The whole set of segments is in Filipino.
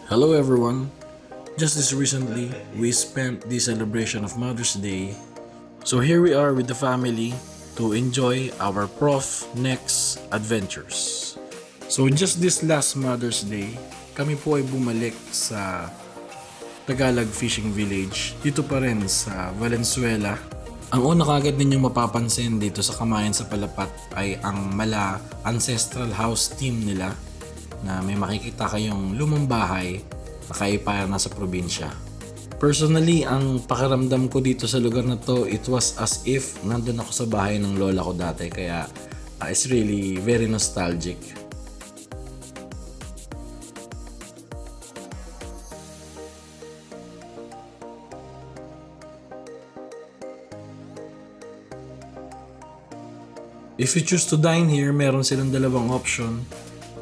Hello everyone! Just this recently, we spent the celebration of Mother's Day. So here we are with the family to enjoy our Prof Next adventures. So just this last Mother's Day, kami po ay bumalik sa Tagalog Fishing Village dito pa rin sa Valenzuela. Ang una kagad ninyong mapapansin dito sa Kamayan sa Palapat ay ang mala ancestral house team nila na may makikita kayong lumang bahay na kaipaya na sa probinsya. Personally, ang pakiramdam ko dito sa lugar na to, it was as if nandun ako sa bahay ng lola ko dati, kaya it's really very nostalgic. If you choose to dine here, meron silang dalawang option.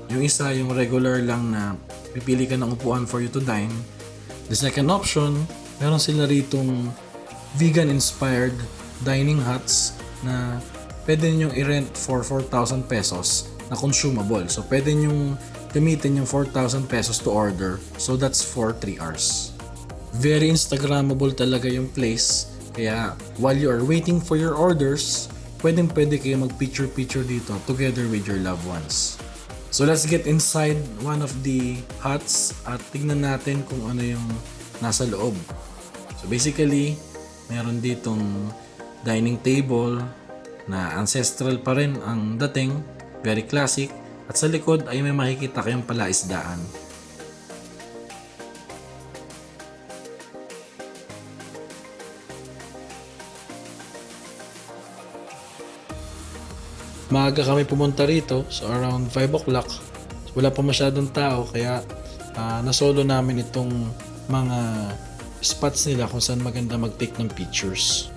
Yung isa, yung regular lang na pipili ka ng upuan for you to dine. The second option, meron sila ritong vegan-inspired dining huts na pwede ninyong i-rent for 4,000 pesos na consumable. So, pwede ninyong gamitin yung 4,000 pesos to order. So, that's for 3 hours. Very Instagrammable talaga yung place. Kaya, while you are waiting for your orders, pwede kayo mag-picture-picture dito together with your loved ones. So let's get inside one of the huts at tignan natin kung ano yung nasa loob. So basically, meron ditong dining table na ancestral pa rin ang dating, very classic. At sa likod ay may makikita kayong palaisdaan. Maaga kami pumunta rito, so around 5 o'clock. So, wala pa masyadong tao, kaya nasolo namin itong mga spots nila kung saan maganda mag-take ng pictures.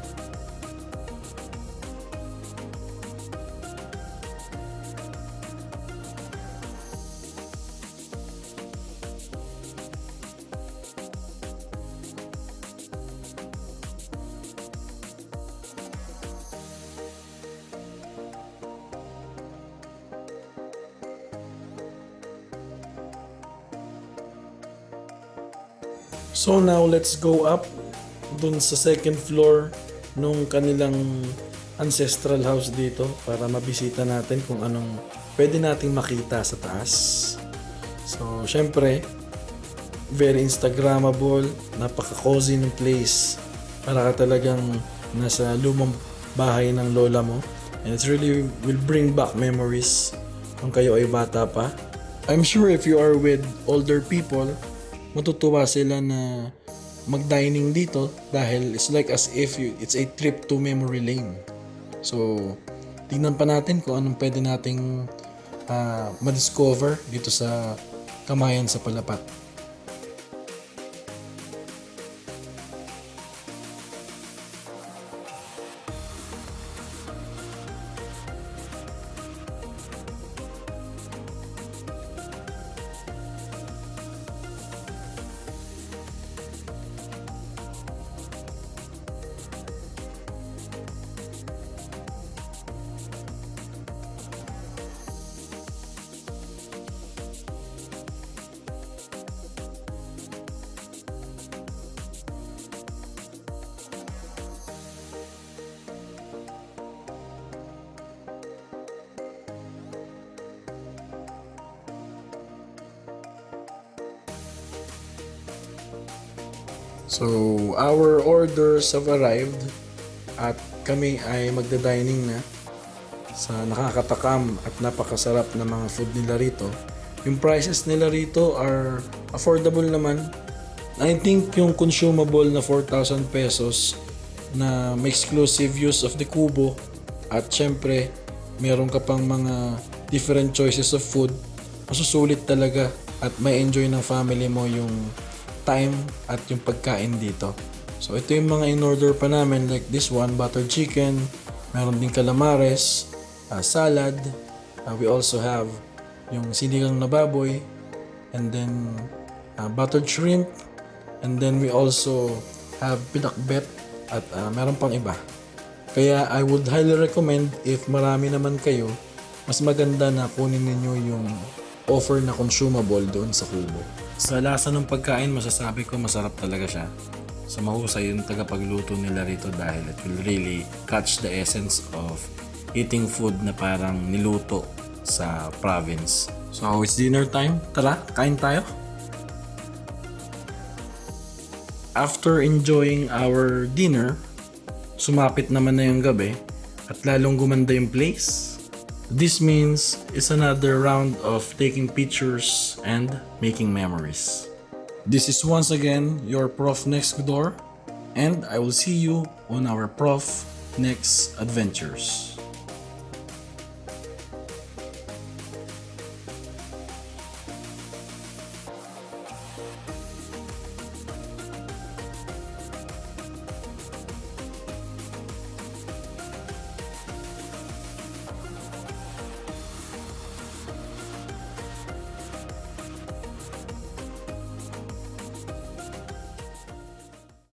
So now let's go up dun sa second floor nung kanilang ancestral house dito para mabisita natin kung anong pwede nating makita sa taas. So syempre, very Instagrammable, napaka-cozy ng place. Para ka talagang nasa lumang bahay ng lola mo. And it really will bring back memories kung kayo ay bata pa. I'm sure if you are with older people, matutuwa sila na mag-dining dito dahil it's like as if it's a trip to memory lane. So, tingnan pa natin kung anong pwede nating ma-discover dito sa Kamayan sa Palapat. So, our orders have arrived at kami ay magda-dining na sa nakakatakam at napakasarap na mga food nila rito. Yung prices nila rito are affordable naman. I think yung consumable na 4,000 pesos na may exclusive use of the kubo at syempre meron ka pang mga different choices of food, masusulit talaga at may enjoy ng family mo yung time at yung pagkain dito. So ito yung mga in-order pa namin, like this one, buttered chicken, meron din calamares, salad, we also have yung sinigang na baboy, and then buttered shrimp, and then we also have pinakbet at meron pang iba. Kaya I would highly recommend, if marami naman kayo, mas maganda na kunin ninyo yung offer na consumable doon sa kubo. Sa lasa ng pagkain, masasabi ko masarap talaga siya. So mahusay yung tagapagluto nila rito dahil it will really catch the essence of eating food na parang niluto sa province. So it's dinner time. Tara, kain tayo. After enjoying our dinner, sumapit naman na yung gabi at lalong gumanda yung place. This means it's another round of taking pictures and making memories. This is once again your Prof Next Door, and I will see you on our Prof Next Adventures.